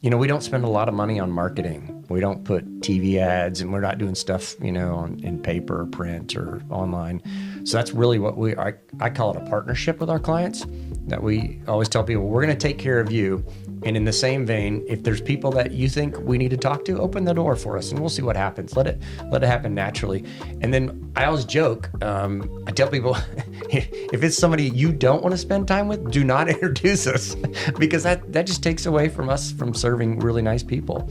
We don't spend a lot of money on marketing. We don't put TV ads, and we're not doing stuff, in paper or print or online. So that's really what I call it a partnership with our clients, that we always tell people, we're going to take care of you. And in the same vein, if there's people that you think we need to talk to, open the door for us and we'll see what happens. Let it happen naturally. And then I always joke, I tell people, if it's somebody you don't want to spend time with, do not introduce us, because that just takes away from us from serving really nice people.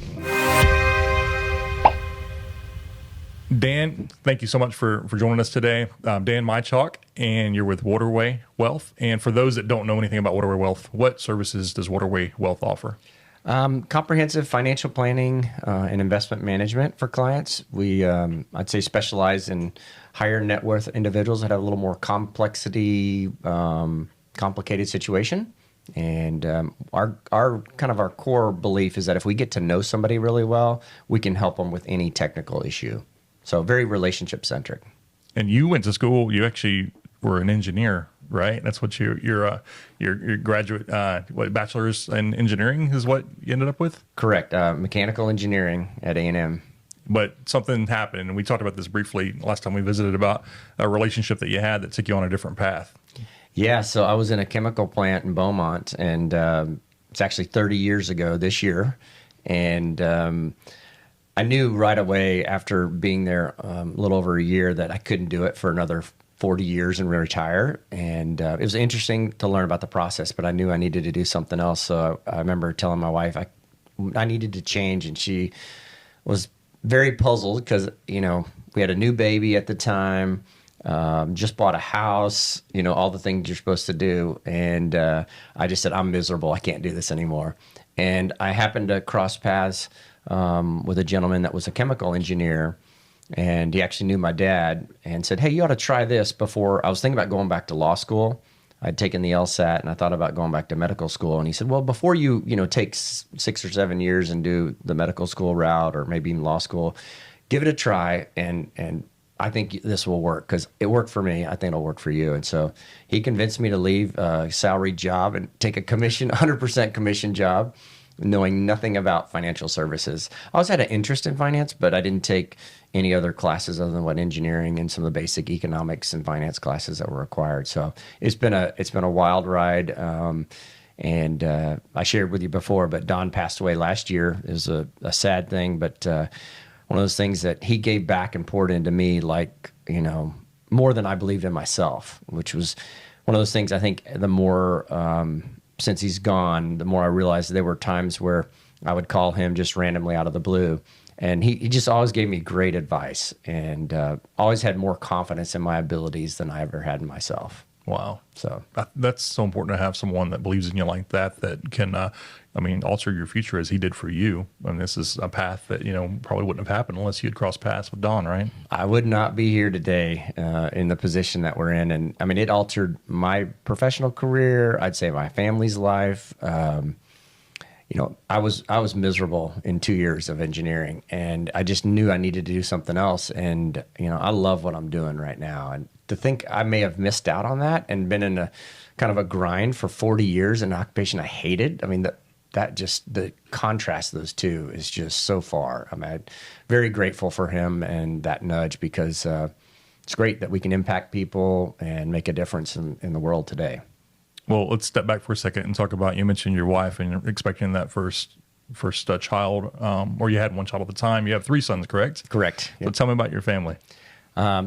Dan, thank you so much for joining us today. Dan Michalk, and you're with Waterway Wealth. And for those that don't know anything about Waterway Wealth, what services does Waterway Wealth offer? Comprehensive financial planning and investment management for clients. We, I'd say, specialize in higher net worth individuals that have a little more complicated situation. And our core belief is that if we get to know somebody really well, we can help them with any technical issue. So very relationship centric. And you went to school. You actually were an engineer, right? That's what your graduate, bachelor's in engineering is what you ended up with? Correct. Mechanical engineering at A&M. But something happened, and we talked about this briefly last time we visited, about a relationship that you had that took you on a different path. Yeah, so I was in a chemical plant in Beaumont, and it's actually 30 years ago this year. And I knew right away after being there a little over a year that I couldn't do it for another 40 years and retire. And it was interesting to learn about the process, but I knew I needed to do something else. So I remember telling my wife I needed to change, and she was very puzzled because, we had a new baby at the time. Just bought a house, all the things you're supposed to do. And I just said, I'm miserable. I can't do this anymore. And I happened to cross paths with a gentleman that was a chemical engineer. And he actually knew my dad and said, hey, you ought to try this before. I was thinking about going back to law school. I'd taken the LSAT and I thought about going back to medical school. And he said, well, before you take 6 or 7 years and do the medical school route or maybe even law school, give it a try. And I think this will work, because it worked for me. I think it'll work for you. And so he convinced me to leave a salaried job and take a 100% commission job, knowing nothing about financial services. I always had an interest in finance, but I didn't take any other classes other than what engineering and some of the basic economics and finance classes that were required. So it's been a wild ride. And I shared with you before, but Don passed away last year. It was a sad thing, but one of those things that he gave back and poured into me, more than I believed in myself, which was one of those things. I think the more, since he's gone, the more I realized there were times where I would call him just randomly out of the blue. And he just always gave me great advice, and always had more confidence in my abilities than I ever had in myself. Wow. So that's so important to have someone that believes in you like that can, alter your future as he did for you. And this is a path that, probably wouldn't have happened unless you had crossed paths with Don, right? I would not be here today in the position that we're in. And it altered my professional career. I'd say my family's life. I was miserable in 2 years of engineering, and I just knew I needed to do something else. And, I love what I'm doing right now. And to think I may have missed out on that and been in a kind of a grind for 40 years in an occupation I hated. The contrast of those two is just so far. I'm very grateful for him and that nudge, because it's great that we can impact people and make a difference in the world today. Well, let's step back for a second and talk about, you mentioned your wife and you're expecting that first child, or you had one child at the time. You have 3 sons, correct? Correct. So tell me about your family.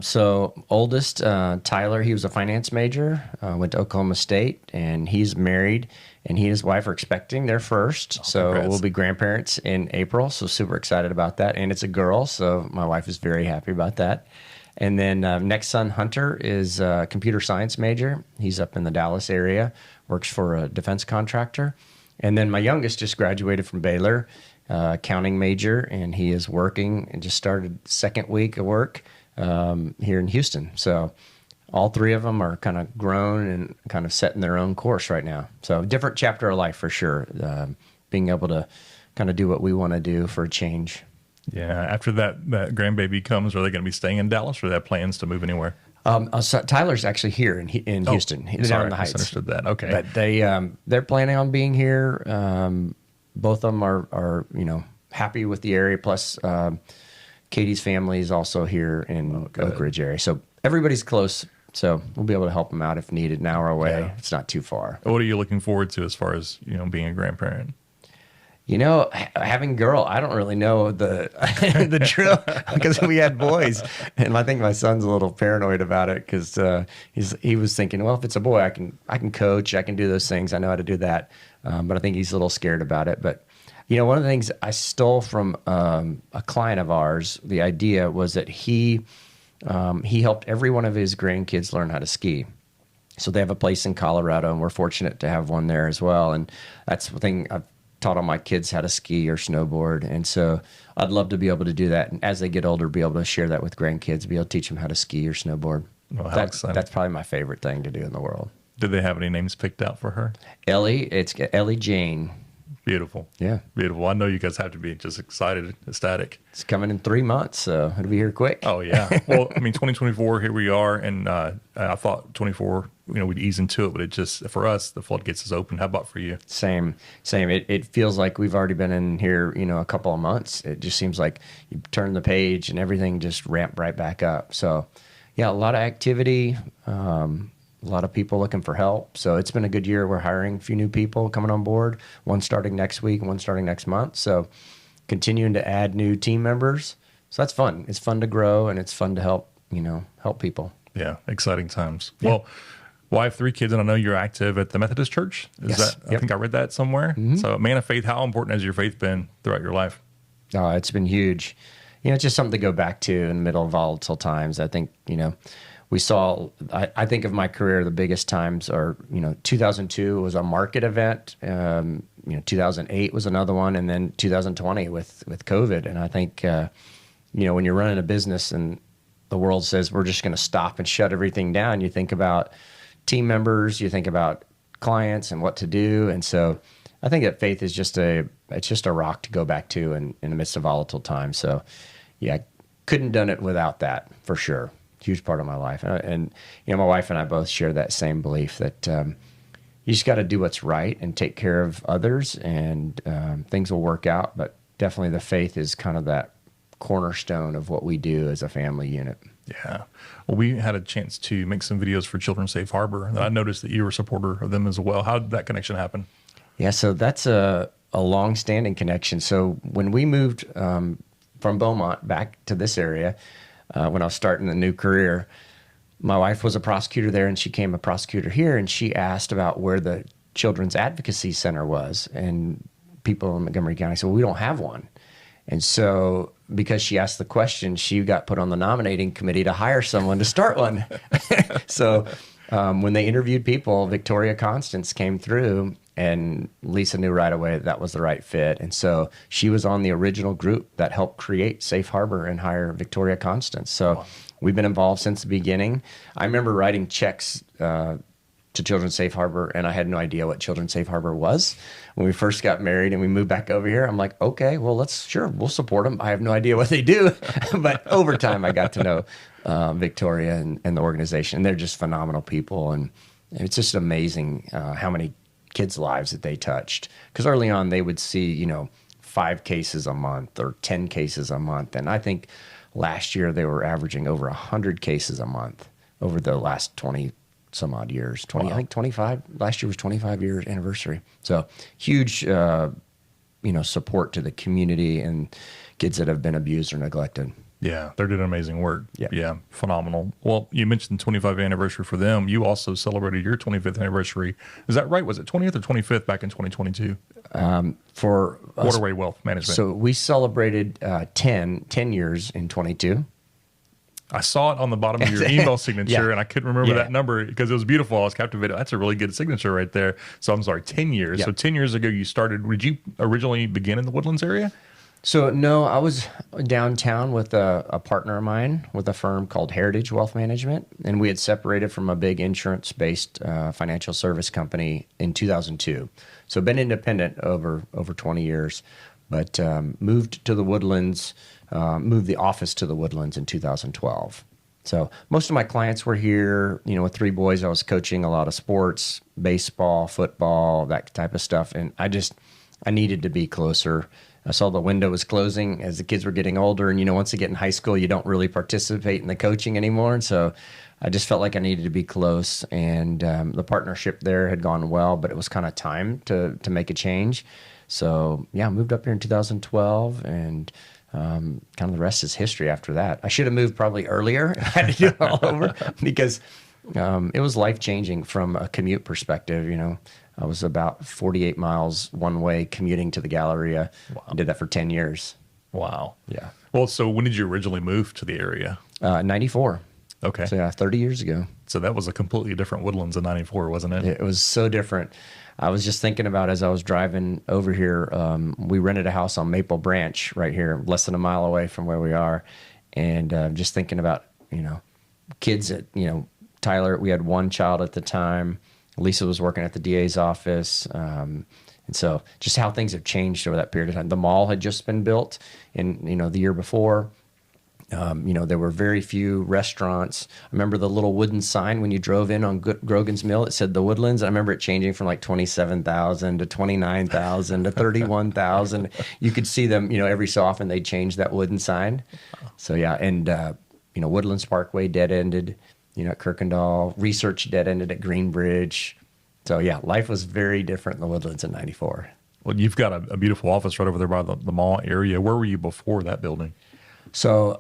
So oldest, Tyler, he was a finance major, went to Oklahoma State, and he's married, and he and his wife are expecting their first. Oh, so congrats. we'll be grandparents in April. So super excited about that. And it's a girl, so my wife is very happy about that. And then next son, Hunter, is a computer science major. He's up in the Dallas area, works for a defense contractor. And then my youngest just graduated from Baylor, accounting major, and he is working and just started second week of work here in Houston. So all 3 of them are kind of grown and kind of setting their own course right now. So different chapter of life for sure, being able to kind of do what we want to do for a change. Yeah. After that grandbaby comes, are they going to be staying in Dallas, or do they have plans to move anywhere? So Tyler's actually here in Houston. He's down in the Heights. Misunderstood that. Okay. But they're planning on being here both of them are happy with the area. Plus, Katie's family is also here in Oak Ridge area, so everybody's close. So we'll be able to help them out if needed. An hour away, it's not too far. What are you looking forward to as far as being a grandparent? Having a girl, I don't really know the the drill because we had boys, and I think my son's a little paranoid about it because he was thinking, well, if it's a boy, I can coach, I can do those things, I know how to do that, but I think he's a little scared about it. But one of the things I stole from a client of ours, the idea was that he helped every one of his grandkids learn how to ski. So they have a place in Colorado, and we're fortunate to have one there as well. And that's the thing I've taught all my kids how to ski or snowboard. And so I'd love to be able to do that. And as they get older, be able to share that with grandkids, be able to teach them how to ski or snowboard. Well, that's probably my favorite thing to do in the world. Did they have any names picked out for her? Ellie, it's Ellie Jane. Beautiful. Yeah. Beautiful. I know you guys have to be just excited, ecstatic. It's coming in 3 months, so it'll be here quick. Oh, yeah. Well, 2024, here we are. And I thought 24, we'd ease into it, but it just, for us, the floodgates is open. How about for you? Same. It feels like we've already been in here, a couple of months. It just seems like you turn the page and everything just ramped right back up. So, yeah, a lot of activity, a lot of people looking for help. So it's been a good year. We're hiring a few new people coming on board, one starting next week, one starting next month. So continuing to add new team members. So that's fun. It's fun to grow, and it's fun to help people. Yeah, exciting times. Yeah. Well, wife, 3 kids, and I know you're active at the Methodist Church. Yes. I think I read that somewhere. Mm-hmm. So, man of faith, how important has your faith been throughout your life? Oh, it's been huge. It's just something to go back to in the middle of volatile times. I think, we saw, I think of my career, the biggest times are, 2002 was a market event. 2008 was another one. And then 2020 with COVID. And I think, when you're running a business and the world says, we're just going to stop and shut everything down, you think about team members, you think about clients and what to do. And so I think that faith is just a rock to go back to in the midst of volatile times. So yeah, couldn't done it without that for sure. Huge part of my life. And my wife and I both share that same belief that you just got to do what's right and take care of others, and things will work out. But definitely the faith is kind of that cornerstone of what we do as a family unit. Yeah. Well, we had a chance to make some videos for Children's Safe Harbor, and I noticed that you were a supporter of them as well. How did that connection happen? Yeah, so that's a long-standing connection. So when we moved from Beaumont back to this area, when I was starting a new career, my wife was a prosecutor there, and she became a prosecutor here, and she asked about where the Children's Advocacy Center was, and people in Montgomery County said, well, we don't have one. And so because she asked the question, she got put on the nominating committee to hire someone to start one. So when they interviewed people, Victoria Constance came through, and Lisa knew right away that was the right fit. And so she was on the original group that helped create Safe Harbor and hire Victoria Constance. So we've been involved since the beginning. I remember writing checks to Children's Safe Harbor, and I had no idea what Children's Safe Harbor was. When we first got married and we moved back over here, I'm like, okay, well, we'll support them. I have no idea what they do. But over time, I got to know Victoria and the organization, and they're just phenomenal people. And it's just amazing how many kids' lives that they touched. Because early on, they would see, 5 cases a month or 10 cases a month. And I think last year they were averaging over 100 cases a month over the last 20 some odd years. Wow. I think 25. Last year was 25 years anniversary. So huge, support to the community and kids that have been abused or neglected. Yeah, they're doing amazing work. Yeah, phenomenal. Well, you mentioned 25th anniversary for them. You also celebrated your 25th anniversary. Is that right? Was it 20th or 25th back in 2022? For Waterway Wealth Management. So we celebrated 10 years in 22. I saw it on the bottom of your email signature, and I couldn't remember that number because it was beautiful. I was captivated. That's a really good signature right there. So I'm sorry, 10 years. Yep. So 10 years ago you started. Did you originally begin in the Woodlands area? So no, I was downtown with a partner of mine with a firm called Heritage Wealth Management, and we had separated from a big insurance-based financial service company in 2002. So been independent over 20 years, but moved to the Woodlands, moved the office to the Woodlands in 2012. So most of my clients were here. With 3 boys, I was coaching a lot of sports, baseball, football, that type of stuff, and I needed to be closer. I saw the window was closing as the kids were getting older. And, once they get in high school, you don't really participate in the coaching anymore. And so I just felt like I needed to be close. And the partnership there had gone well, but it was kind of time to make a change. So, yeah, I moved up here in 2012, and kind of the rest is history after that. I should have moved probably earlier. I had to do it all over because it was life-changing from a commute perspective. I was about 48 miles one way commuting to the Galleria. Wow. I did that for 10 years. Wow. Yeah. Well, so when did you originally move to the area? 94. Okay. So, yeah, 30 years ago. So that was a completely different Woodlands in 94, wasn't it? It was so different. I was just thinking about, as I was driving over here, we rented a house on Maple Branch right here, less than a mile away from where we are. And just thinking about, kids at, Tyler, we had one child at the time. Lisa was working at the DA's office. And so just how things have changed over that period of time. The mall had just been built in, the year before. There were very few restaurants. I remember the little wooden sign when you drove in on Grogan's Mill. It said the Woodlands. I remember it changing from like 27,000 to 29,000 to 31,000. You could see them, every so often they'd change that wooden sign. So yeah, and Woodlands Parkway dead ended. At Kirkendall, Research dead ended at Greenbridge. So yeah, life was very different in the Woodlands in 94. Well, you've got a beautiful office right over there by the mall area. Where were you before that building? So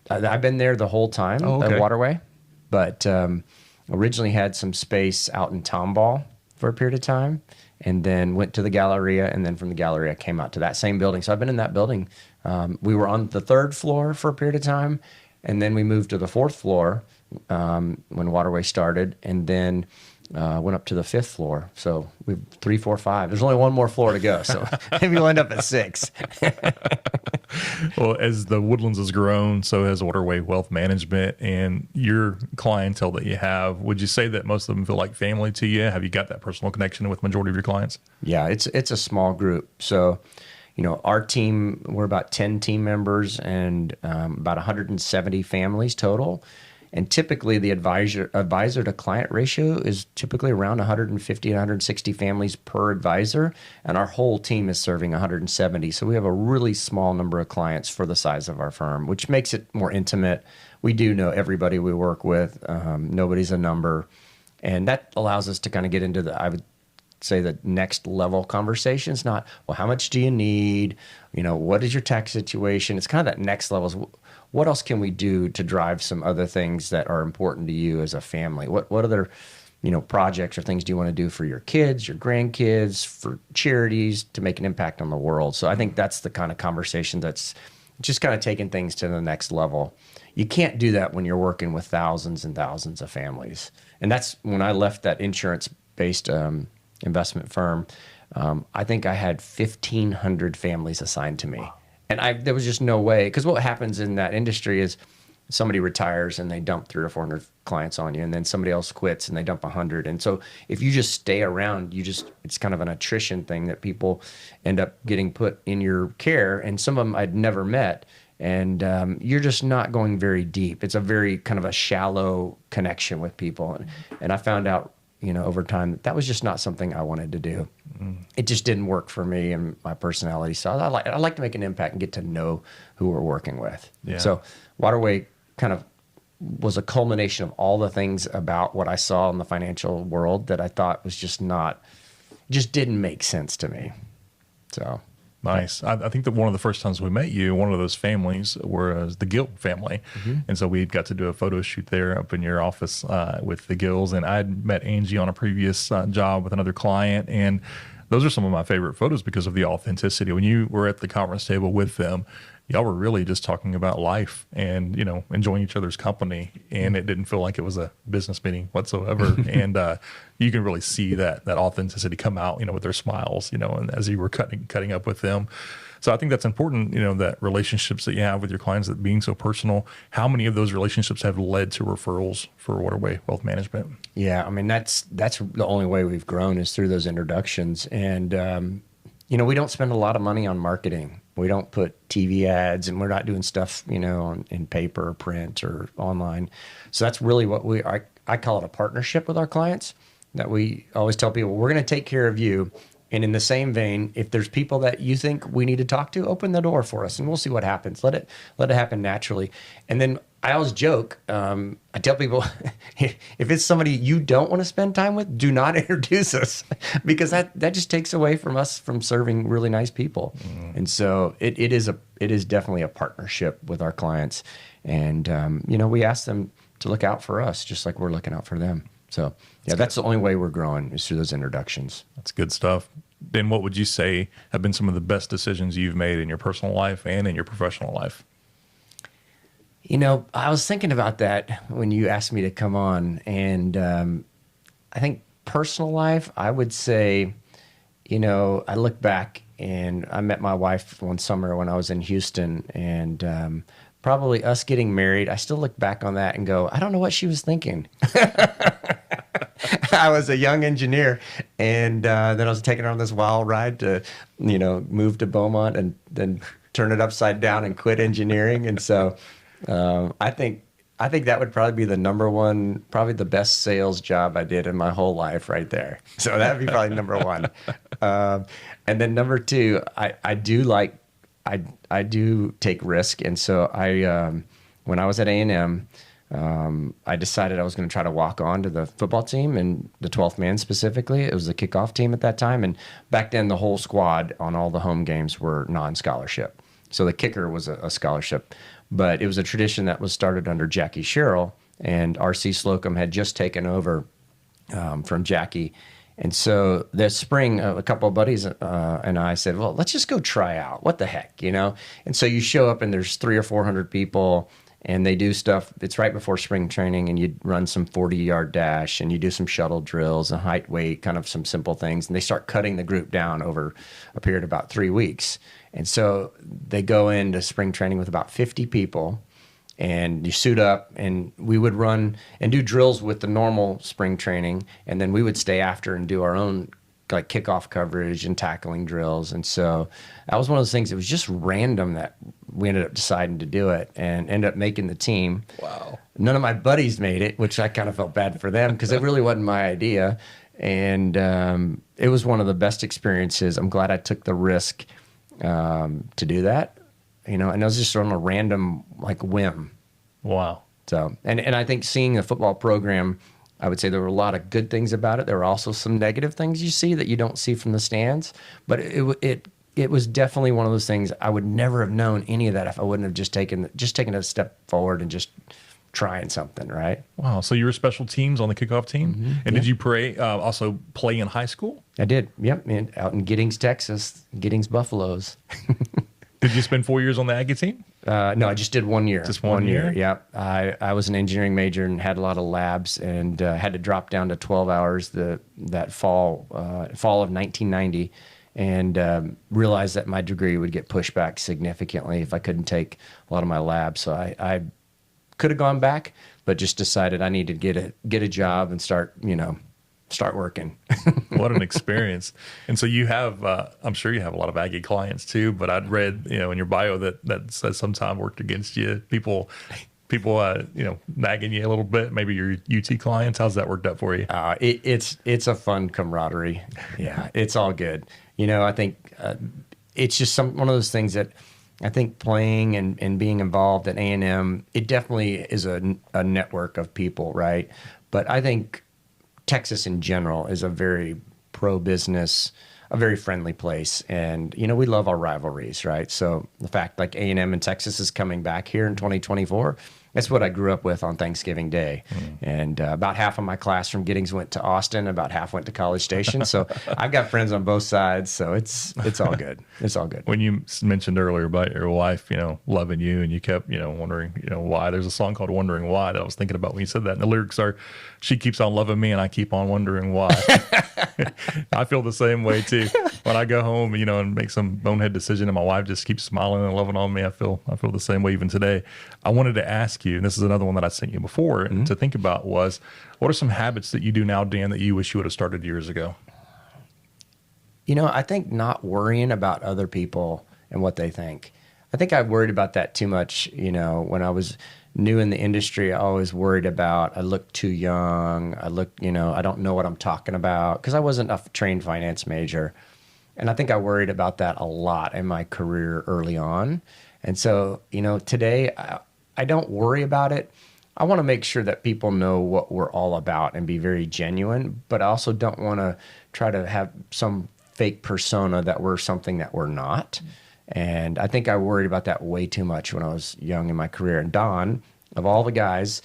I've been there the whole time at Waterway, but originally had some space out in Tomball for a period of time, and then went to the Galleria, and then from the Galleria came out to that same building. So I've been in that building. We were on the 3rd floor for a period of time, and then we moved to the 4th floor when Waterway started, and then went up to the 5th floor. So we 3, 4, 5. There's only one more floor to go, so maybe we'll end up at 6. Well, as the Woodlands has grown, so has Waterway Wealth Management, and your clientele that you have. Would you say that most of them feel like family to you? Have you got that personal connection with majority of your clients? Yeah, it's a small group. So, our team, we're about 10 team members and about 170 families total. And typically the advisor to client ratio is typically around 150 to 160 families per advisor. And our whole team is serving 170. So we have a really small number of clients for the size of our firm, which makes it more intimate. We do know everybody we work with. Nobody's a number. And that allows us to kind of get into I would say, the next level conversations. Not, well, how much do you need? What is your tax situation? It's kind of that next level. What else can we do to drive some other things that are important to you as a family? What other, projects or things do you want to do for your kids, your grandkids, for charities, to make an impact on the world? So I think that's the kind of conversation that's just kind of taking things to the next level. You can't do that when you're working with thousands and thousands of families. And that's when I left that insurance-based investment firm. I think I had 1,500 families assigned to me. Wow. And there was just no way, because what happens in that industry is somebody retires and they dump 300 or 400 clients on you, and then somebody else quits and they dump 100. And so if you just stay around, it's kind of an attrition thing that people end up getting put in your care. And some of them I'd never met. And you're just not going very deep. It's a very kind of a shallow connection with people. And I found out, over time, that was just not something I wanted to do. It just didn't work for me and my personality. So I like to make an impact and get to know who we're working with. Yeah. So Waterway kind of was a culmination of all the things about what I saw in the financial world that I thought was just didn't make sense to me. So. Nice. I think that one of the first times we met you, one of those families was the Gill family. Mm-hmm. And so we got to do a photo shoot there up in your office with the Gills. And I'd met Angie on a previous job with another client. And those are some of my favorite photos because of the authenticity. When you were at the conference table with them, y'all were really just talking about life and, enjoying each other's company. And it didn't feel like it was a business meeting whatsoever. And you can really see that authenticity come out, with their smiles, and as you were cutting up with them. So I think that's important, that relationships that you have with your clients, that being so personal. How many of those relationships have led to referrals for Waterway Wealth Management? Yeah, I mean, that's the only way we've grown is through those introductions. And, we don't spend a lot of money on marketing. We don't put TV ads, and we're not doing stuff, in paper or print or online. So that's really what I call it a partnership with our clients, that we always tell people, we're going to take care of you, And in the same vein, if there's people that you think we need to talk to, open the door for us and we'll see what happens. Let it happen naturally. And then I always joke, I tell people, if it's somebody you don't want to spend time with, do not introduce us, because that just takes away from us from serving really nice people. And so it is definitely a partnership with our clients. And, we ask them to look out for us just like we're looking out for them. So that's the only way we're growing, is through those introductions. That's good stuff. Then what would you say have been some of the best decisions you've made in your personal life and in your professional life? I was thinking about that when you asked me to come on, and I think personal life, I would say, I look back and I met my wife one summer when I was in Houston, and probably us getting married, I still look back on that and go, I don't know what she was thinking. I was a young engineer, and then I was taking her on this wild ride to, move to Beaumont and then turn it upside down and quit engineering. And so I think that would probably be the number one, probably the best sales job I did in my whole life right there. So that would be probably number one. And then number two, I do take risk. And so when I was at A&M, I decided I was going to try to walk on to the football team, and the 12th man specifically. It was the kickoff team at that time. And back then, the whole squad on all the home games were non-scholarship. So the kicker was a scholarship. But it was a tradition that was started under Jackie Sherrill, and R.C. Slocum had just taken over from Jackie. And so that spring, a couple of buddies and I said, well, let's just go try out. What the heck, And so you show up, and there's 300 or 400 people, and they do stuff. It's right before spring training, and you run some 40-yard dash, and you do some shuttle drills and height, weight, kind of some simple things. And they start cutting the group down over a period of about 3 weeks. And so they go into spring training with about 50 people, and you suit up, and we would run and do drills with the normal spring training, and then we would stay after and do our own like kickoff coverage and tackling drills. And so that was one of those things. It was just random that we ended up deciding to do it and ended up making the team. Wow. None of my buddies made it, which I kind of felt bad for them because it really wasn't my idea. And it was one of the best experiences. I'm glad I took the risk to do that, and it was just on a random like whim. Wow. So, and I think seeing the football program, I would say there were a lot of good things about it. There were also some negative things you see that you don't see from the stands, but it was definitely one of those things. I would never have known any of that if I wouldn't have just taken a step forward and just trying something, right? Wow. So you were special teams on the kickoff team, and did you also play in high school? I did. Yep, out in Giddings, Texas, Giddings Buffaloes. Did you spend 4 years on the Aggie team? No, I just did 1 year. Just one year? Yeah. I was an engineering major and had a lot of labs, and had to drop down to 12 hours that fall of 1990, and realized that my degree would get pushed back significantly if I couldn't take a lot of my labs. So I could have gone back, but just decided I needed to get a job and start working. What an experience. And so you have, I'm sure you have a lot of Aggie clients too, but I'd read, in your bio that says sometime worked against you. People, nagging you a little bit, maybe your UT clients. How's that worked out for you? It's a fun camaraderie. Yeah, it's all good. I think it's just one of those things that I think playing and being involved at A&M, it definitely is a network of people, right? But I think Texas in general is a very pro-business, a very friendly place. And, we love our rivalries, right? So the fact like A&M and Texas is coming back here in 2024, that's what I grew up with on Thanksgiving Day. And about half of my class from Giddings went to Austin, about half went to College Station. So I've got friends on both sides. So it's all good. It's all good. When you mentioned earlier about your wife, loving you, and you kept, wondering, why, there's a song called Wondering Why that I was thinking about when you said that. And the lyrics are, she keeps on loving me and I keep on wondering why. I feel the same way too. When I go home, and make some bonehead decision and my wife just keeps smiling and loving on me, I feel the same way even today. I wanted to ask you, and this is another one that I sent you before to think about, was what are some habits that you do now, Dan, that you wish you would have started years ago? I think not worrying about other people and what they think. I think I worried about that too much. When I was new in the industry, I always worried about, I look too young. I don't know what I'm talking about, because I wasn't a trained finance major. And I think I worried about that a lot in my career early on. And so, today I don't worry about it. I want to make sure that people know what we're all about and be very genuine, but I also don't want to try to have some fake persona that we're something that we're not. And I think I worried about that way too much when I was young in my career. And Don, of all the guys,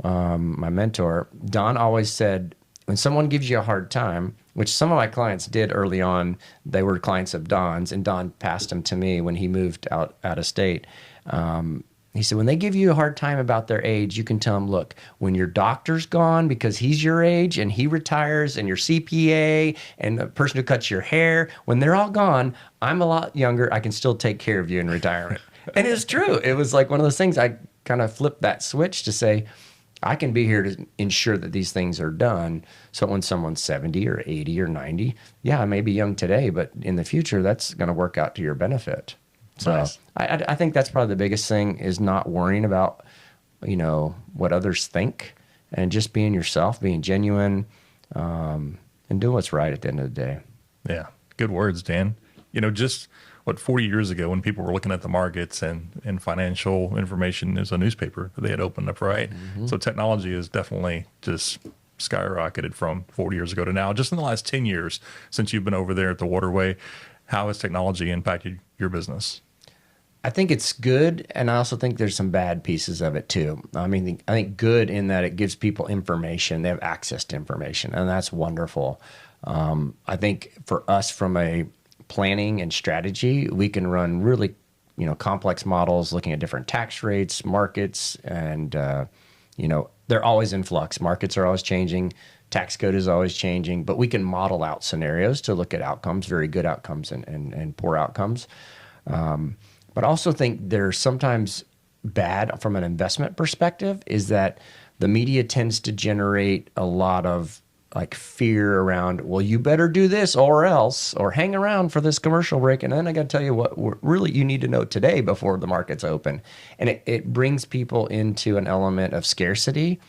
my mentor, Don always said, when someone gives you a hard time, which some of my clients did early on, they were clients of Don's, and Don passed them to me when he moved out of state. He said, when they give you a hard time about their age, you can tell them, look, when your doctor's gone because he's your age and he retires, and your CPA and the person who cuts your hair, when they're all gone, I'm a lot younger. I can still take care of you in retirement. And it's true. It was like one of those things. I kind of flipped that switch to say, I can be here to ensure that these things are done. So when someone's 70 or 80 or 90, yeah, I may be young today, but in the future, that's going to work out to your benefit. So nice. I think that's probably the biggest thing, is not worrying about, what others think, and just being yourself, being genuine, and doing what's right at the end of the day. Yeah. Good words, Dan. Just 40 years ago, when people were looking at the markets and financial information as a newspaper that they had opened up, right? Mm-hmm. So technology has definitely just skyrocketed from 40 years ago to now. Just in the last 10 years, since you've been over there at the Waterway, how has technology impacted your business? I think it's good, and I also think there's some bad pieces of it too. I think good in that it gives people information. They have access to information, and that's wonderful. I think for us, from a planning and strategy, we can run really, complex models looking at different tax rates, markets, and, they're always in flux. Markets are always changing. Tax code is always changing, but we can model out scenarios to look at outcomes, very good outcomes and poor outcomes. But I also think there's sometimes bad from an investment perspective, is that the media tends to generate a lot of fear around, well, you better do this or else, or hang around for this commercial break. And then I got to tell you what really you need to know today before the market's open. And it brings people into an element of scarcity,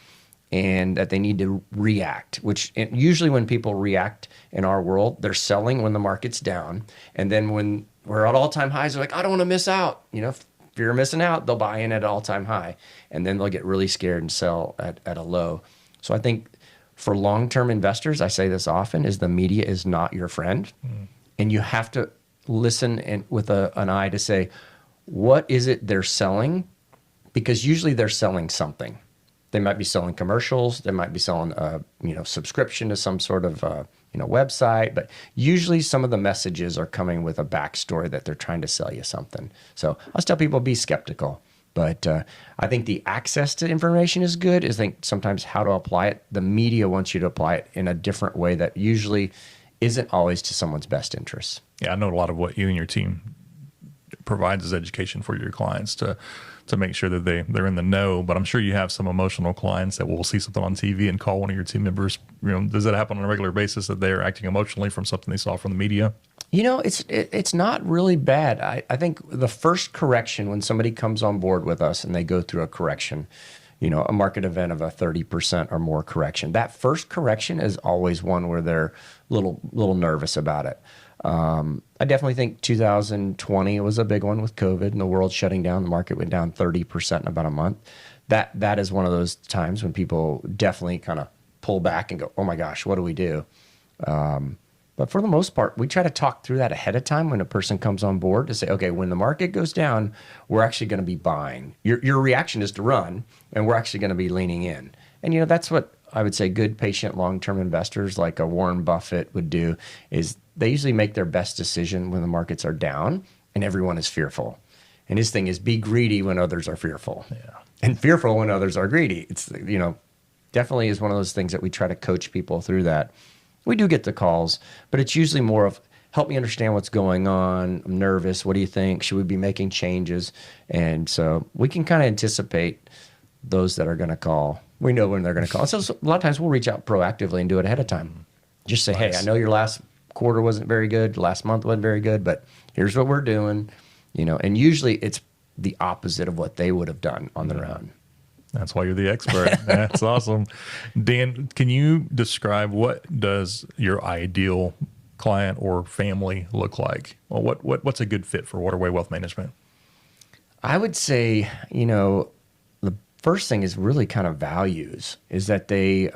and that they need to react, which usually when people react in our world, they're selling when the market's down. And then when we're at all-time highs, they're like, I don't want to miss out. Fear of missing out, they'll buy in at an all-time high. And then they'll get really scared and sell at a low. So I think for long-term investors, I say this often, is the media is not your friend. Mm. And you have to listen with an eye to say, what is it they're selling? Because usually they're selling something. They might be selling commercials. They might be selling subscription to some sort of website. But usually some of the messages are coming with a backstory that they're trying to sell you something. So I tell people, be skeptical. But I think the access to information is good. I think sometimes how to apply it. The media wants you to apply it in a different way that usually isn't always to someone's best interests. Yeah, I know a lot of what you and your team provides as education for your clients to make sure that they're in the know. But I'm sure you have some emotional clients that will see something on TV and call one of your team members. Does that happen on a regular basis, that they're acting emotionally from something they saw from the media? It's not really bad. I think the first correction, when somebody comes on board with us and they go through a correction, a market event of a 30% or more correction, that first correction is always one where they're little nervous about it. I definitely think 2020 was a big one with COVID and the world shutting down. The market went down 30% in about a month. That is one of those times when people definitely kind of pull back and go, oh my gosh, what do we do? But for the most part, we try to talk through that ahead of time when a person comes on board to say, okay, when the market goes down, we're actually going to be buying. Your reaction is to run, and we're actually going to be leaning in. And, that's what I would say good, patient, long-term investors like a Warren Buffett would do, is they usually make their best decision when the markets are down and everyone is fearful. And his thing is be greedy when others are fearful. Yeah. And fearful when others are greedy. It's, definitely is one of those things that we try to coach people through that. We do get the calls, but it's usually more of, help me understand what's going on. I'm nervous. What do you think? Should we be making changes? And so we can kind of anticipate those that are going to call. We know when they're going to call. So a lot of times we'll reach out proactively and do it ahead of time. Just say, nice. Hey, I know your last quarter wasn't very good. Last month wasn't very good, but here's what we're doing. And usually it's the opposite of what they would have done on their own. That's why you're the expert. That's awesome. Dan, can you describe what does your ideal client or family look like? Well, what's a good fit for Waterway Wealth Management? I would say, the first thing is really kind of values, is that they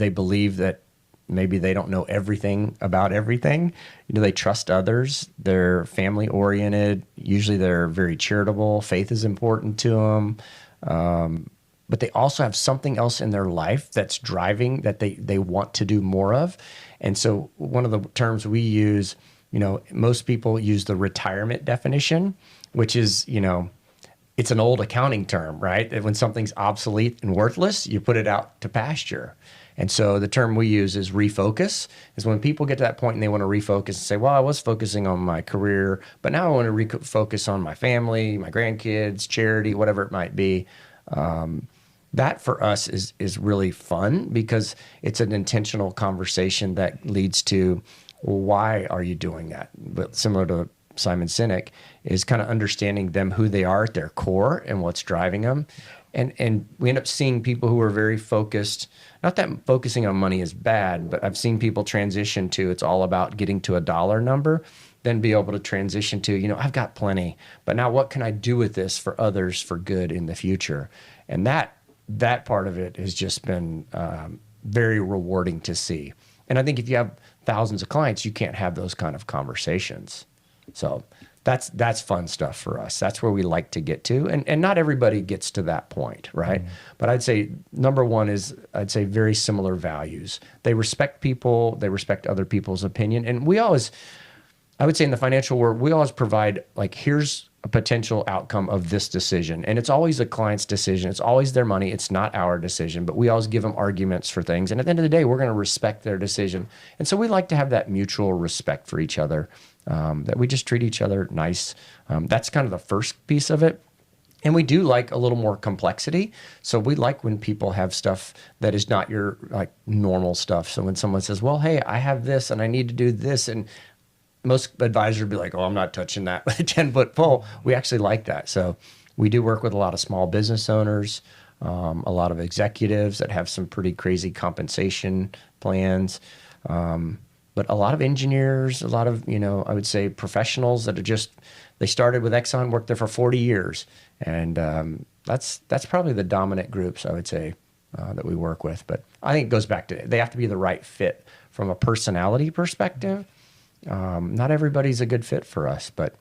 believe that maybe they don't know everything about everything. They trust others. They're family oriented. Usually they're very charitable. Faith is important to them. But they also have something else in their life that's driving that they want to do more of. And so one of the terms we use, most people use the retirement definition, which is, it's an old accounting term, right? That when something's obsolete and worthless, you put it out to pasture. And so the term we use is refocus, is when people get to that point and they want to refocus and say, well, I was focusing on my career, but now I want to refocus on my family, my grandkids, charity, whatever it might be. That for us is really fun because it's an intentional conversation that leads to, well, why are you doing that? But similar to Simon Sinek, is kind of understanding them, who they are at their core and what's driving them. And we end up seeing people who are very focused. Not that focusing on money is bad, but I've seen people transition to, it's all about getting to a dollar number, then be able to transition to, I've got plenty, but now what can I do with this for others for good in the future? And that part of it has just been very rewarding to see. And I think if you have thousands of clients, you can't have those kind of conversations. So that's fun stuff for us. That's where we like to get to. And not everybody gets to that point, right? Mm-hmm. But I'd say number one is, very similar values. They respect people. They respect other people's opinion. And I would say in the financial world, we always provide, here's a potential outcome of this decision. And it's always a client's decision. It's always their money. It's not our decision, but we always give them arguments for things. And at the end of the day, we're going to respect their decision. And so we like to have that mutual respect for each other, that we just treat each other nice. That's kind of the first piece of it. And we do like a little more complexity. So we like when people have stuff that is not your normal stuff. So when someone says, well, hey, I have this and I need to do this, and most advisors would be like, oh, I'm not touching that with a 10-foot pole. We actually like that. So we do work with a lot of small business owners, a lot of executives that have some pretty crazy compensation plans, but a lot of engineers, a lot of, I would say professionals that are they started with Exxon, worked there for 40 years. And that's probably the dominant groups, I would say, that we work with. But I think it goes back to, they have to be the right fit from a personality perspective. Not everybody's a good fit for us, but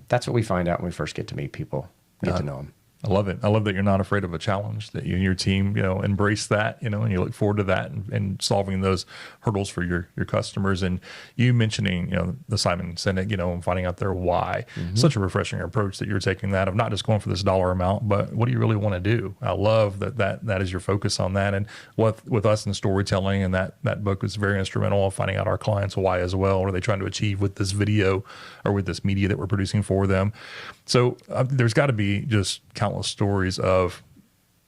that's what we find out when we first get to meet people, get to know them. I love it. I love that you're not afraid of a challenge, that you and your team, embrace that, and you look forward to that and solving those hurdles for your customers. And you mentioning, the Simon Sinek, and finding out their why. Mm-hmm. Such a refreshing approach that you're taking, that of not just going for this dollar amount, but what do you really want to do? I love that is your focus on that. And with us in storytelling, and that book was very instrumental in finding out our clients' why as well. What are they trying to achieve with this video or with this media that we're producing for them? So there's got to be just countless stories of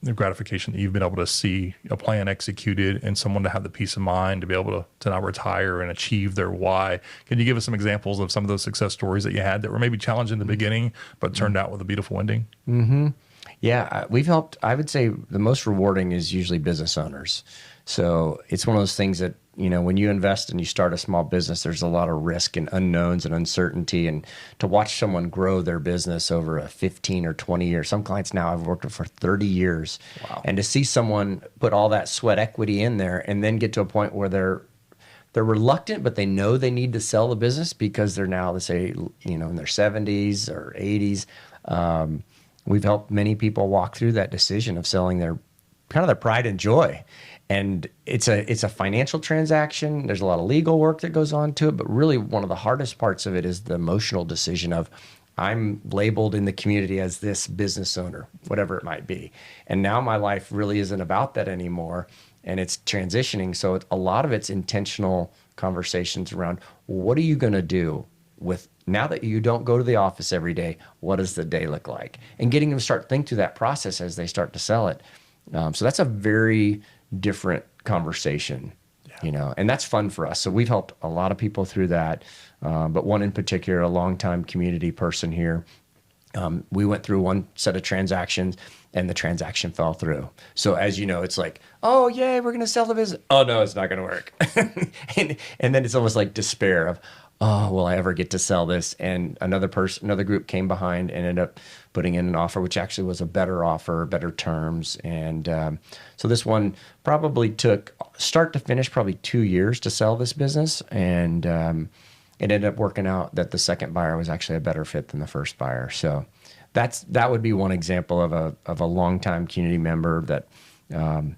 the gratification that you've been able to see a plan executed and someone to have the peace of mind to be able to not retire and achieve their why. Can you give us some examples of some of those success stories that you had that were maybe challenged in the beginning, but turned out with a beautiful ending? Mm-hmm. Yeah, we've helped. I would say the most rewarding is usually business owners. So it's one of those things that, when you invest and you start a small business, there's a lot of risk and unknowns and uncertainty. And to watch someone grow their business over a 15 or 20 years, some clients now I've worked with for 30 years. Wow. And to see someone put all that sweat equity in there and then get to a point where they're reluctant, but they know they need to sell the business because they're now, let's say, in their 70s or 80s. We've helped many people walk through that decision of selling their pride and joy. And it's a financial transaction. There's a lot of legal work that goes on to it, but really one of the hardest parts of it is the emotional decision of, I'm labeled in the community as this business owner, whatever it might be. And now my life really isn't about that anymore, and it's transitioning. So a lot of it's intentional conversations around, what are you going to do with, now that you don't go to the office every day, what does the day look like? And getting them to start think through that process as they start to sell it. So that's a very different conversation, and that's fun for us. So we've helped a lot of people through that. But one in particular, a longtime community person here, We went through one set of transactions and the transaction fell through. So as you know, it's like, oh, yay, we're going to sell the business. Oh, no, it's not going to work. and then it's almost like despair of, oh, will I ever get to sell this? And another group came behind and ended up putting in an offer, which actually was a better offer, better terms. And so this one probably took start to finish probably 2 years to sell this business. And it ended up working out that the second buyer was actually a better fit than the first buyer. So that would be one example of a longtime community member that I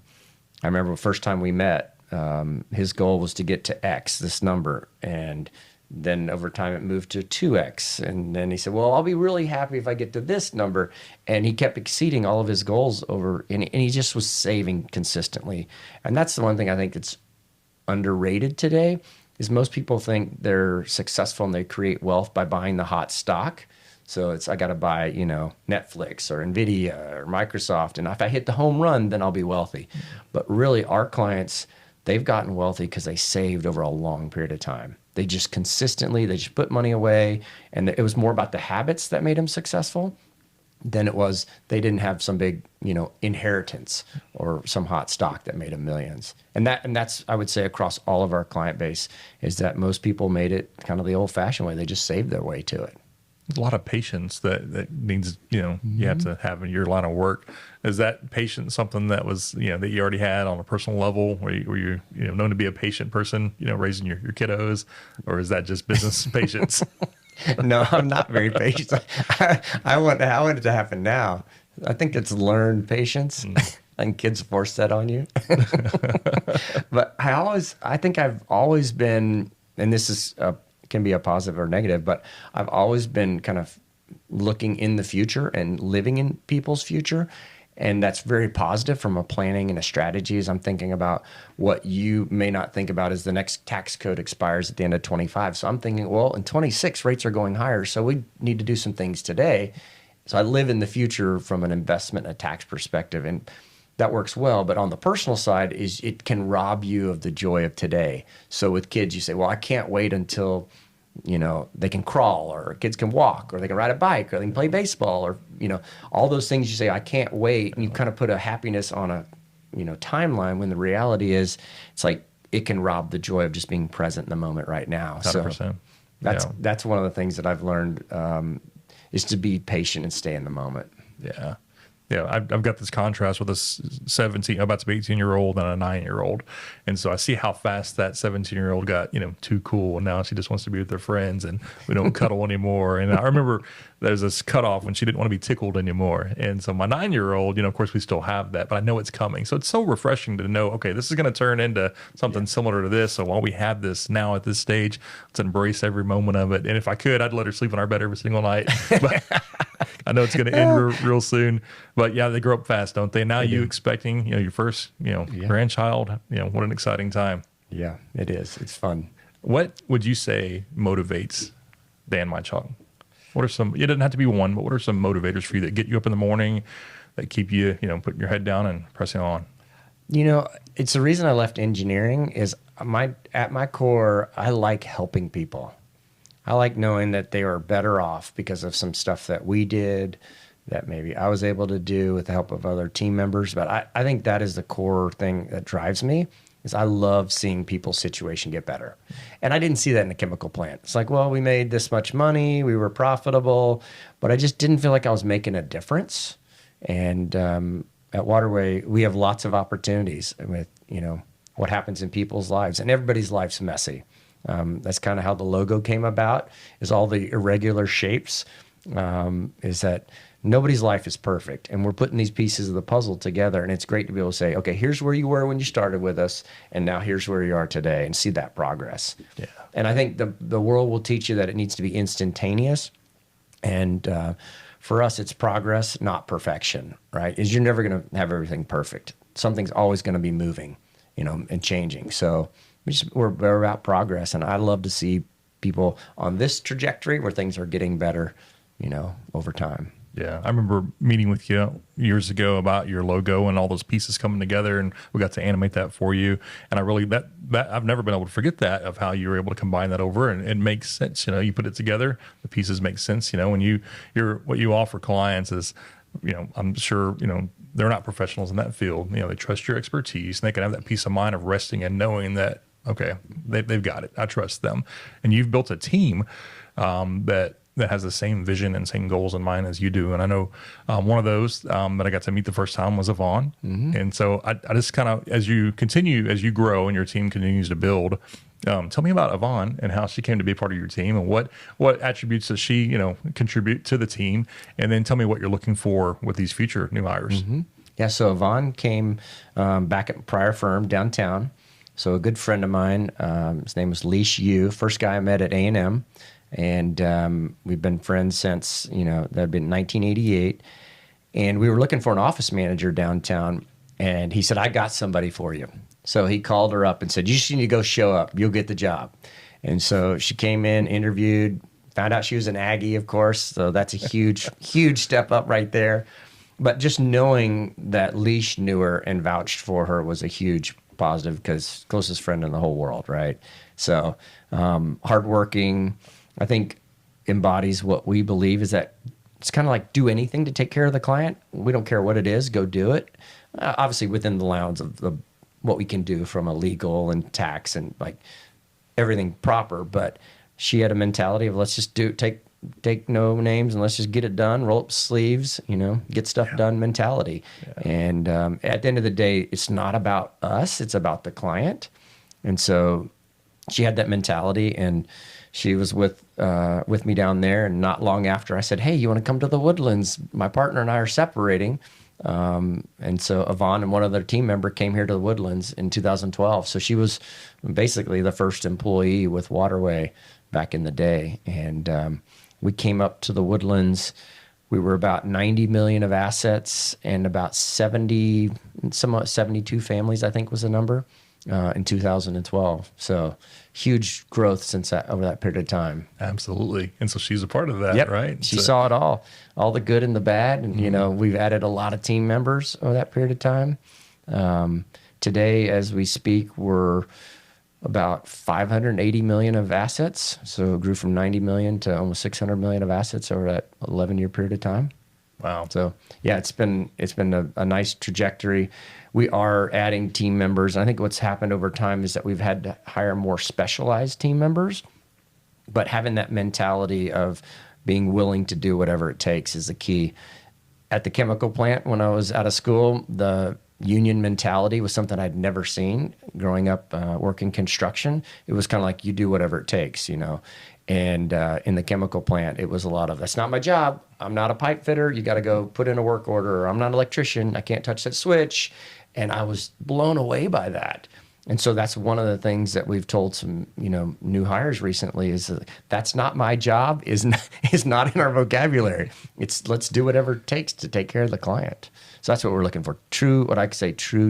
remember the first time we met, his goal was to get to X, this number. And then over time it moved to 2X. And then he said, well, I'll be really happy if I get to this number. And he kept exceeding all of his goals and he just was saving consistently. And that's the one thing I think that's underrated today is most people think they're successful and they create wealth by buying the hot stock. So I got to buy, Netflix or Nvidia or Microsoft. And if I hit the home run, then I'll be wealthy. But really our clients, they've gotten wealthy because they saved over a long period of time. They just put money away. And it was more about the habits that made them successful than it was they didn't have some big, inheritance or some hot stock that made them millions. And that's, I would say, across all of our client base is that most people made it kind of the old fashioned way. They just saved their way to it. A lot of patience that needs, you have to have in your line of work. Is that patience something that was, that you already had on a personal level where you're, known to be a patient person, raising your kiddos, or is that just business patience? No, I'm not very patient. I want it to happen now. I think it's learned patience. And kids force that on you. But I think I've always been, and this is can be a positive or negative, but I've always been kind of looking in the future and living in people's future. And that's very positive from a planning and a strategy as I'm thinking about what you may not think about as the next tax code expires at the end of 25. So I'm thinking, well, in 26, rates are going higher. So we need to do some things today. So I live in the future from an investment and a tax perspective. And that works well. But on the personal side is it can rob you of the joy of today. So with kids, you say, well, I can't wait until, they can crawl or kids can walk or they can ride a bike or they can play baseball or, all those things you say, I can't wait. And you kind of put a happiness on a, timeline when the reality is it's like it can rob the joy of just being present in the moment right now. 100%. So that's one of the things that I've learned is to be patient and stay in the moment. Yeah. Yeah, I've got this contrast with a 17, about to be 18-year-old and a 9-year-old. And so I see how fast that 17-year-old got, too cool. And now she just wants to be with her friends and we don't cuddle anymore. And I remember there's this cutoff when she didn't want to be tickled anymore. And so my 9-year-old, of course we still have that, but I know it's coming. So it's so refreshing to know, okay, this is going to turn into something similar to this. So while we have this now at this stage, let's embrace every moment of it. And if I could, I'd let her sleep in our bed every single night. But I know it's going to end real soon. But yeah, they grow up fast, don't they? Now you expecting, your first, grandchild, what an exciting time. Yeah, it is. It's fun. What would you say motivates Dan Michalk? What are some, it doesn't have to be one, but what are some motivators for you that get you up in the morning, that keep you, putting your head down and pressing on? It's the reason I left engineering is at my core, I like helping people. I like knowing that they are better off because of some stuff that we did, that maybe I was able to do with the help of other team members. But I think that is the core thing that drives me, is I love seeing people's situation get better. And I didn't see that in the chemical plant. It's like, well, we made this much money, we were profitable, but I just didn't feel like I was making a difference. And at Waterway, we have lots of opportunities with, what happens in people's lives. And everybody's life's messy. That's kind of how the logo came about, is all the irregular shapes, is that nobody's life is perfect. And we're putting these pieces of the puzzle together. And it's great to be able to say, okay, here's where you were when you started with us. And now here's where you are today, and see that progress. Yeah. And I think the world will teach you that it needs to be instantaneous. And for us, it's progress, not perfection, right? Is you're never going to have everything perfect. Something's always going to be moving, and changing. So we're about progress, and I love to see people on this trajectory where things are getting better, over time. Yeah, I remember meeting with you years ago about your logo and all those pieces coming together, and we got to animate that for you. And I really that I've never been able to forget that, of how you were able to combine that over, and it makes sense. You put it together, the pieces make sense. When you're what you offer clients is, I'm sure they're not professionals in that field. They trust your expertise, and they can have that peace of mind of resting and knowing that, okay, they've got it. I trust them, and you've built a team that has the same vision and same goals in mind as you do. And I know one of those that I got to meet the first time was Yvonne. And so I just kind of, as you grow and your team continues to build, tell me about Yvonne and how she came to be part of your team, and what attributes does she, contribute to the team? And then tell me what you're looking for with these future new hires. Yeah, so Yvonne came back at prior firm downtown. So a good friend of mine, his name was Leash Yu, first guy I met at A&M. And we've been friends since, that'd been 1988. And we were looking for an office manager downtown. And he said, I got somebody for you. So he called her up and said, you just need to go show up. You'll get the job. And so she came in, interviewed, found out she was an Aggie, of course. So that's a huge, huge step up right there. But just knowing that Leash knew her and vouched for her was a huge positive, because closest friend in the whole world, right? So hardworking, I think embodies what we believe, is that it's kind of like do anything to take care of the client. We don't care what it is, go do it. Obviously within the bounds of what we can do from a legal and tax and like everything proper. But she had a mentality of let's just take no names and let's just get it done, roll up sleeves, get stuff done mentality. Yeah. And at the end of the day, it's not about us, it's about the client. And so she had that mentality, and she was with me down there. And not long after, I said, hey, you want to come to the Woodlands? My partner and I are separating. And so Yvonne and one other team member came here to the Woodlands in 2012. So she was basically the first employee with Waterway back in the day. And we came up to the Woodlands. We were about 90 million of assets and about 72 families, I think was the number, in 2012. So huge growth since over that period of time. Absolutely. And so she's a part of that, right? She saw it all the good and the bad. And, we've added a lot of team members over that period of time. Today, as we speak, we're about 580 million of assets. So it grew from 90 million to almost 600 million of assets over that 11-year period of time. Wow. So yeah, it's been a nice trajectory. We are adding team members. I think what's happened over time is that we've had to hire more specialized team members, but having that mentality of being willing to do whatever it takes is the key. At the chemical plant, when I was out of school, the union mentality was something I'd never seen growing up working construction. It was kind of like you do whatever it takes, And in the chemical plant, it was a lot of, that's not my job. I'm not a pipe fitter. You got to go put in a work order. Or I'm not an electrician. I can't touch that switch. And I was blown away by that. And so that's one of the things that we've told some, new hires recently is that's not my job is not in our vocabulary. It's let's do whatever it takes to take care of the client. So that's what we're looking for. True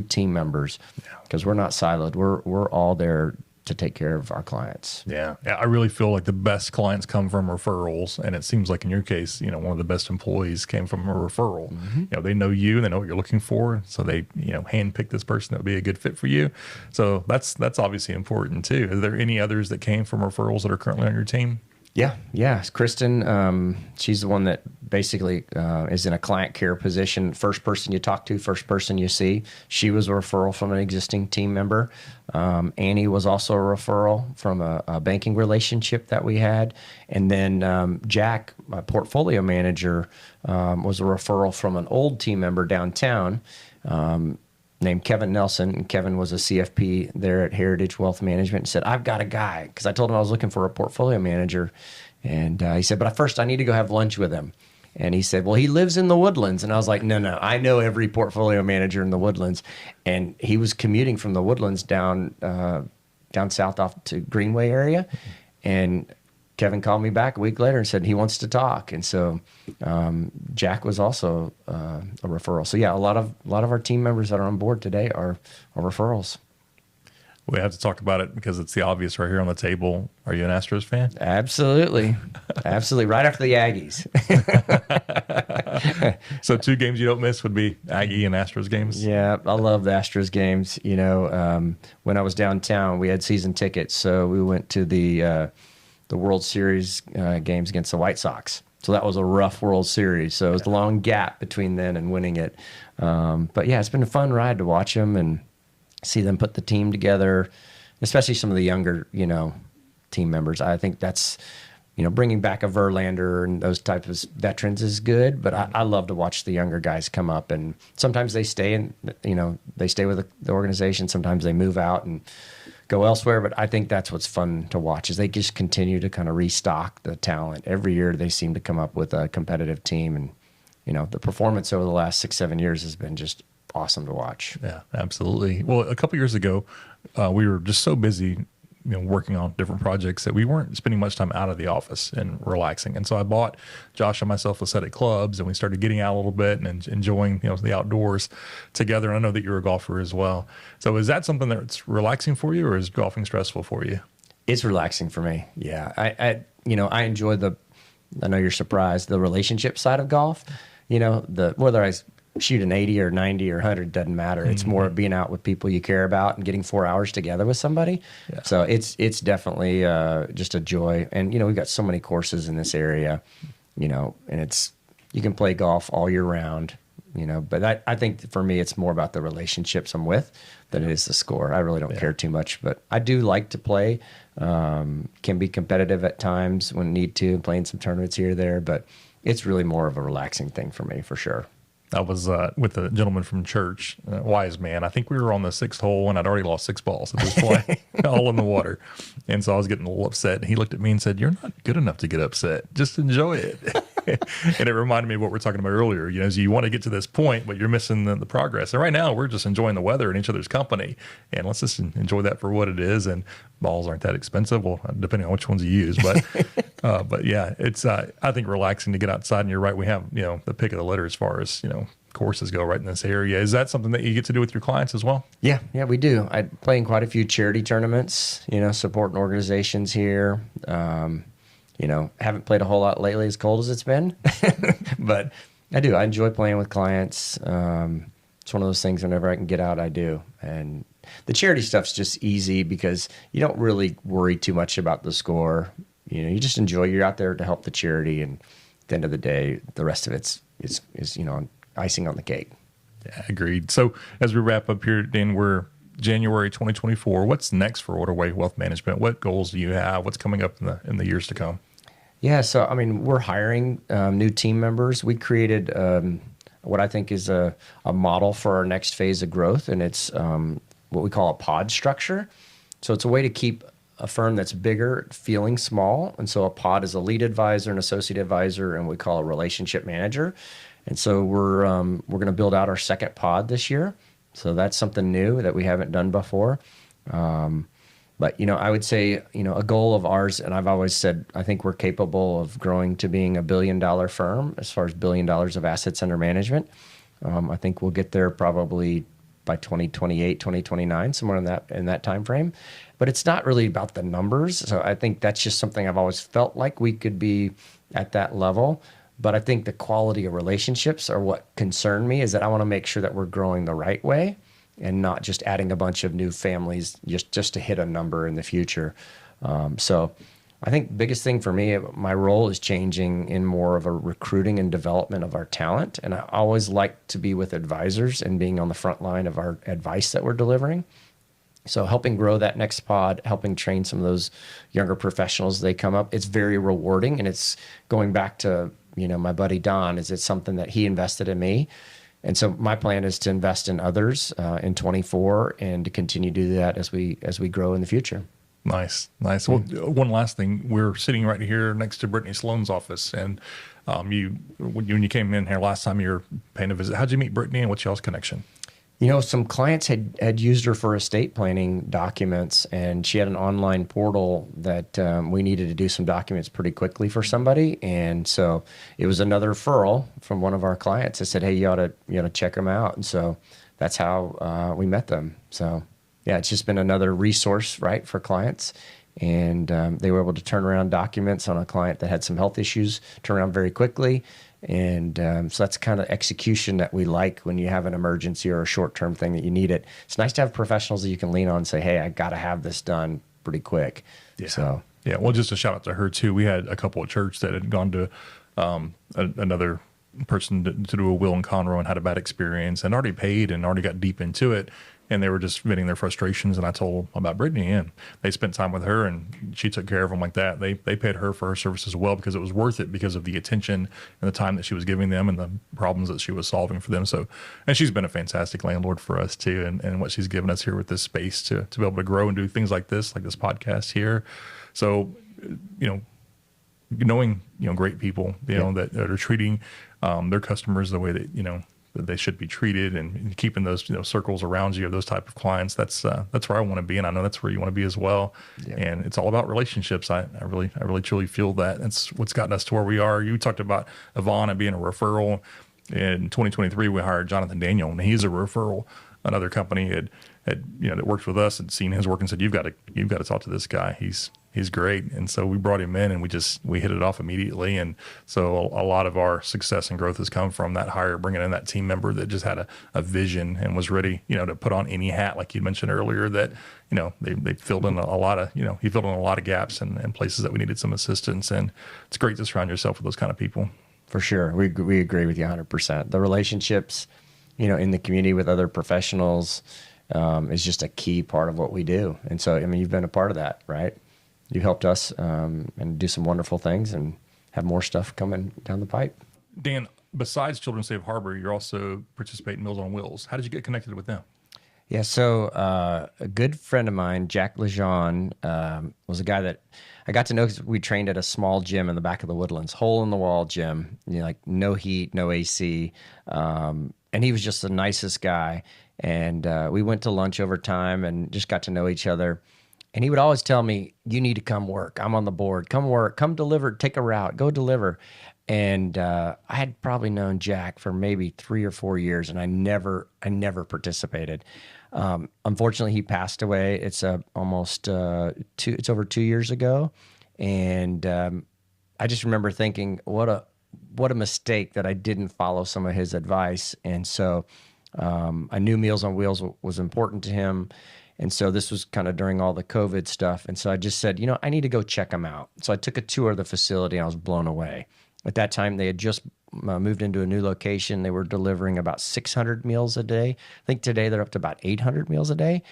team members, because we're not siloed. We're all there to take care of our clients. Yeah. I really feel like the best clients come from referrals. And it seems like in your case, one of the best employees came from a referral. Mm-hmm. They know you, they know what you're looking for. So they, handpick this person that would be a good fit for you. So that's obviously important too. Are there any others that came from referrals that are currently on your team? Yeah. Kristen, she's the one that basically is in a client care position. First person you talk to, first person you see. She was a referral from an existing team member. Annie was also a referral from a banking relationship that we had. And then Jack, my portfolio manager, was a referral from an old team member downtown named Kevin Nelson. And Kevin was a CFP there at Heritage Wealth Management and said, I've got a guy, because I told him I was looking for a portfolio manager. And he said, but first I need to go have lunch with him. And he said, well, he lives in the Woodlands. And I was like, no, I know every portfolio manager in the Woodlands. And he was commuting from the Woodlands down south off to Greenway area. And Kevin called me back a week later and said he wants to talk. And so Jack was also a referral. So yeah, a lot of our team members that are on board today are referrals. We have to talk about it because it's the obvious right here on the table. Are you an Astros fan? Absolutely. Right after the Aggies. So two games you don't miss would be Aggie and Astros games. Yeah, I love the Astros games. When I was downtown, we had season tickets, so we went to the World Series games against the White Sox. So that was a rough World Series. So it was a long gap between then and winning it. But yeah, it's been a fun ride to watch them and see them put the team together, especially some of the younger, team members. I think that's, bringing back a Verlander and those types of veterans is good, but I love to watch the younger guys come up, and sometimes they stay and, they stay with the organization. Sometimes they move out and go elsewhere, but I think that's what's fun to watch is they just continue to kind of restock the talent. Every year they seem to come up with a competitive team, and, the performance over the last 6-7 years has been just awesome to watch. Yeah, absolutely. Well, a couple years ago, we were just so busy, working on different projects that we weren't spending much time out of the office and relaxing. And so I bought Josh and myself a set of clubs, and we started getting out a little bit and enjoying, the outdoors together. And I know that you're a golfer as well. So is that something that's relaxing for you, or is golfing stressful for you? It's relaxing for me. Yeah. I enjoy I know you're surprised, the relationship side of golf, whether I shoot an 80 or 90 or 100 doesn't matter. It's more being out with people you care about and getting 4 hours together with somebody. Yeah. So it's definitely just a joy. And we've got so many courses in this area, and you can play golf all year round, but I think for me it's more about the relationships I'm with than it is the score. I really don't care too much, but I do like to play. Can be competitive at times when need to, playing some tournaments here or there, but it's really more of a relaxing thing for me, for sure. I was with a gentleman from church, wise man. I think we were on the 6th hole, and I'd already lost 6 balls at this point, all in the water. And so I was getting a little upset. And he looked at me and said, "You're not good enough to get upset. Just enjoy it." And it reminded me of what we were talking about earlier. You want to get to this point, but you're missing the progress. And right now, we're just enjoying the weather and each other's company. And let's just enjoy that for what it is. And balls aren't that expensive, well, depending on which ones you use. But yeah, it's I think relaxing to get outside. And you're right, we have the pick of the litter as far as courses go right in this area. Is that something that you get to do with your clients as well? Yeah, we do. I play in quite a few charity tournaments, supporting organizations here. Haven't played a whole lot lately, as cold as it's been, but I do. I enjoy playing with clients. It's one of those things, whenever I can get out, I do. And the charity stuff's just easy because you don't really worry too much about the score. You just enjoy. You're out there to help the charity, and at the end of the day, the rest of it's icing on the cake. Yeah, agreed. So as we wrap up here, Dan, we're January 2024. What's next for Waterway Wealth Management? What goals do you have? What's coming up in the years to come? Yeah, so we're hiring new team members. We created what I think is a model for our next phase of growth, and it's what we call a pod structure. So it's a way to keep a firm that's bigger feeling small, and so a pod is a lead advisor, an associate advisor, and we call a relationship manager. And so we're going to build out our second pod this year. So that's something new that we haven't done before. But, I would say, a goal of ours, and I've always said, I think we're capable of growing to being $1 billion firm as far as $1 billion of assets under management. I think we'll get there probably by 2028, 2029, somewhere in that time frame. But it's not really about the numbers. So I think that's just something I've always felt like we could be at that level. But I think the quality of relationships are what concern me, is that I want to make sure that we're growing the right way and not just adding a bunch of new families just to hit a number in the future. So I think the biggest thing for me, my role is changing in more of a recruiting and development of our talent. And I always like to be with advisors and being on the front line of our advice that we're delivering. So helping grow that next pod, helping train some of those younger professionals as they come up, it's very rewarding. And it's going back to, my buddy Don, is it's something that he invested in me. And so my plan is to invest in others in 24 and to continue to do that as we grow in the future. Nice. Well, one last thing. We're sitting right here next to Brittany Sloan's office. And when you came in here last time, you were paying a visit. How'd you meet Brittany, and what's y'all's connection? Some clients had used her for estate planning documents, and she had an online portal that we needed to do some documents pretty quickly for somebody. And so it was another referral from one of our clients that said, "Hey, you ought to check them out." And so that's how we met them. So yeah, it's just been another resource, right, for clients. and they were able to turn around documents on a client that had some health issues, turn around very quickly. And so that's kind of execution that we like when you have an emergency or a short-term thing that you need it. It's nice to have professionals that you can lean on and say, hey, I got to have this done pretty quick. Yeah. So, yeah. Well, just a shout out to her too. We had a couple at church that had gone to another person to do a will in Conroe and had a bad experience and already paid and already got deep into it. And they were just venting their frustrations. And I told them about Brittany, and they spent time with her, and she took care of them like that. They paid her for her service as well, because it was worth it because of the attention and the time that she was giving them and the problems that she was solving for them. So, and she's been a fantastic landlord for us too. And what she's given us here with this space to be able to grow and do things like this podcast here. So, knowing, great people, that are treating their customers the way that, that they should be treated, and keeping those circles around you of those type of clients. That's where I want to be, and I know that's where you want to be as well. Yeah. And it's all about relationships. I really truly feel that that's what's gotten us to where we are. You talked about Yvonne and being a referral. In 2023, we hired Jonathan Daniel, and he's a referral. Another company had that worked with us and seen his work and said, you've got to talk to this guy. He's great. And so we brought him in, and we hit it off immediately. And so a lot of our success and growth has come from that hire, bringing in that team member that just had a vision and was ready, to put on any hat, like you mentioned earlier, that, they filled in a lot of, he filled in a lot of gaps and places that we needed some assistance. And it's great to surround yourself with those kind of people. For sure. We agree with you 100%. The relationships, in the community with other professionals, is just a key part of what we do. And so, you've been a part of that, right? You helped us and do some wonderful things and have more stuff coming down the pipe. Dan, besides Children Save Harbor, you also participate in Meals on Wheels. How did you get connected with them? Yeah, so a good friend of mine, Jack Lejeune, was a guy that I got to know because we trained at a small gym in the back of the Woodlands, hole-in-the-wall gym, like no heat, no AC, and he was just the nicest guy. And we went to lunch over time and just got to know each other. And he would always tell me, you need to come work. I'm on the board. Come work. Come deliver. Take a route. Go deliver. And I had probably known Jack for maybe 3 or 4 years, and I never participated. Unfortunately, he passed away. It's it's over 2 years ago. And I just remember thinking, what a mistake that I didn't follow some of his advice. And so I knew Meals on Wheels was important to him. And so this was kind of during all the COVID stuff. And so I just said, I need to go check them out. So I took a tour of the facility, and I was blown away. At that time, they had just moved into a new location. They were delivering about 600 meals a day. I think today they're up to about 800 meals a day.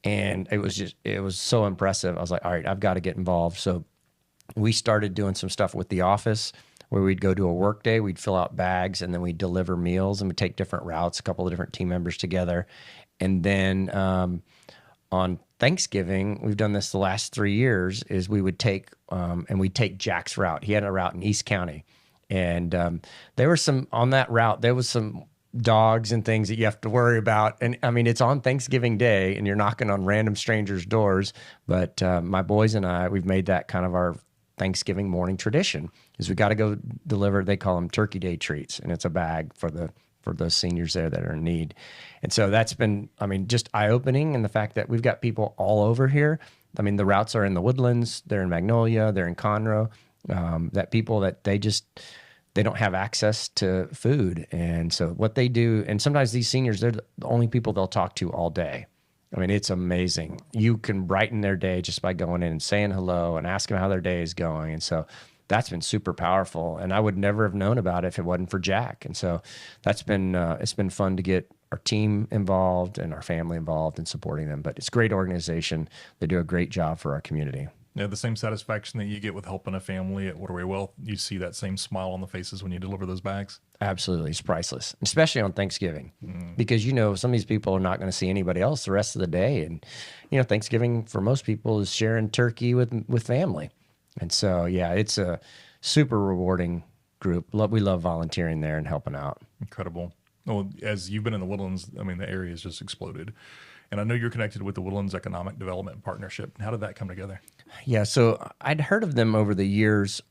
And it was so impressive. I was like, all right, I've got to get involved. So we started doing some stuff with the office where we'd go do a work day, we'd fill out bags, and then we'd deliver meals, and we'd take different routes, a couple of different team members together. And then on Thanksgiving, we've done this the last 3 years, is we would take Jack's route. He had a route in East County. And there was on that route, there was some dogs and things that you have to worry about. And it's on Thanksgiving Day, and you're knocking on random strangers' doors. But my boys and I, we've made that kind of our Thanksgiving morning tradition, is we got to go deliver, they call them Turkey Day treats. And it's a bag for those seniors there that are in need. And so that's been, just eye-opening, in the fact that we've got people all over here. The routes are in the Woodlands, they're in Magnolia, they're in Conroe, that people that they don't have access to food. And so what they do, and sometimes these seniors, they're the only people they'll talk to all day. It's amazing. You can brighten their day just by going in and saying hello and asking how their day is going. And so that's been super powerful, and I would never have known about it if it wasn't for Jack. And so that's been it's been fun to get our team involved and our family involved in supporting them. But it's a great organization. They do a great job for our community. Yeah, the same satisfaction that you get with helping a family at Waterway Wealth, you see that same smile on the faces when you deliver those bags. Absolutely. It's priceless, especially on Thanksgiving, because, some of these people are not going to see anybody else the rest of the day. And, Thanksgiving for most people is sharing turkey with family. And so, yeah, it's a super rewarding group. We love volunteering there and helping out. Incredible. Well, as you've been in the Woodlands, the area has just exploded. And I know you're connected with the Woodlands Economic Development Partnership. How did that come together? Yeah, so I'd heard of them over the years.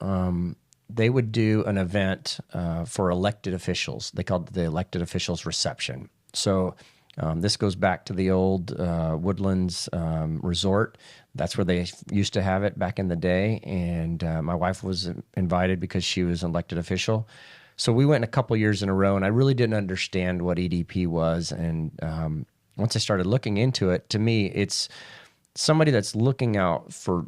They would do an event for elected officials. They called it the Elected Officials Reception. So This goes back to the old Woodlands resort. That's where they used to have it back in the day. And my wife was invited because she was an elected official. So we went a couple years in a row, and I really didn't understand what EDP was. And once I started looking into it, to me, it's somebody that's looking out for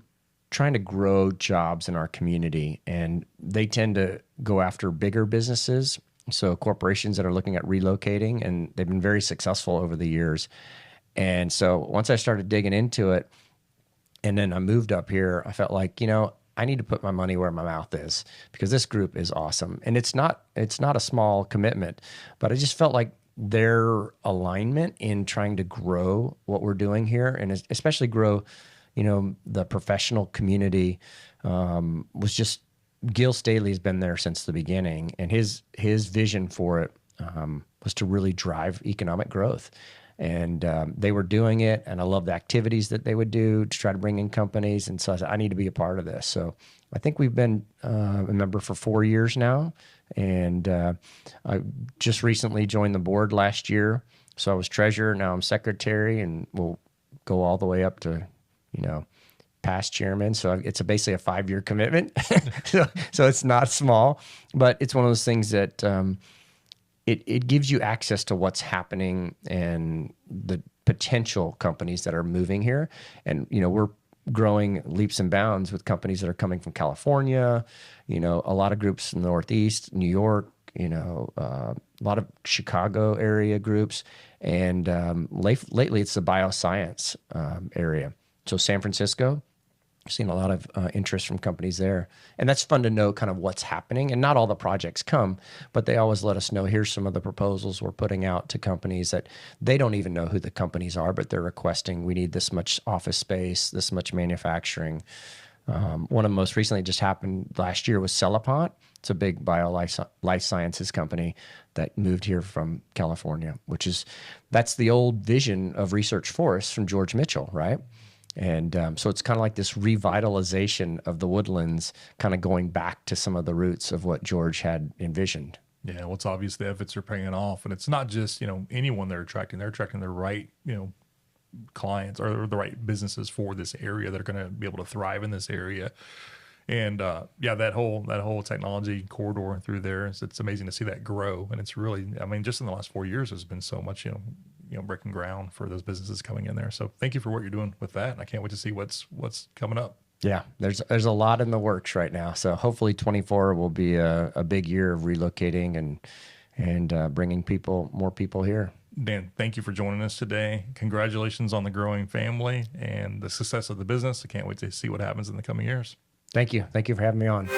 trying to grow jobs in our community. And they tend to go after bigger businesses, so corporations that are looking at relocating, and they've been very successful over the years. And so once I started digging into it, and then I moved up here, I felt like, I need to put my money where my mouth is, because this group is awesome. And it's not a small commitment, but I just felt like their alignment in trying to grow what we're doing here, and especially grow, the professional community, was just, Gil Staley's been there since the beginning, and his vision for it was to really drive economic growth. And they were doing it, and I love the activities that they would do to try to bring in companies. And so I said, I need to be a part of this. So I think we've been a member for 4 years now, and I just recently joined the board last year. So I was treasurer, now I'm secretary, and we'll go all the way up to, past chairman. So it's basically a 5-year commitment. so it's not small, but it's one of those things that it gives you access to what's happening and the potential companies that are moving here. And, we're growing leaps and bounds with companies that are coming from California, a lot of groups in the Northeast, New York, a lot of Chicago area groups. And lately it's the bioscience area. So San Francisco, seen a lot of interest from companies there. And that's fun to know kind of what's happening. And not all the projects come, but they always let us know, here's some of the proposals we're putting out to companies that they don't even know who the companies are, but they're requesting, we need this much office space, this much manufacturing. One of the most recently just happened last year was Celipont. It's a big life sciences company that moved here from California, that's the old vision of research forests from George Mitchell, right? And so it's kind of like this revitalization of the Woodlands, kind of going back to some of the roots of what George had envisioned. Yeah, well, it's obvious the efforts are paying off, and it's not just anyone they're attracting the right clients or the right businesses for this area that are going to be able to thrive in this area. And that whole technology corridor through there, it's amazing to see that grow. And it's really, just in the last 4 years, there's been so much breaking ground for those businesses coming in there. So thank you for what you're doing with that. And I can't wait to see what's coming up. Yeah, there's a lot in the works right now. So hopefully 24 will be a big year of relocating and bringing more people here. Dan, thank you for joining us today. Congratulations on the growing family and the success of the business. I can't wait to see what happens in the coming years. Thank you. Thank you for having me on.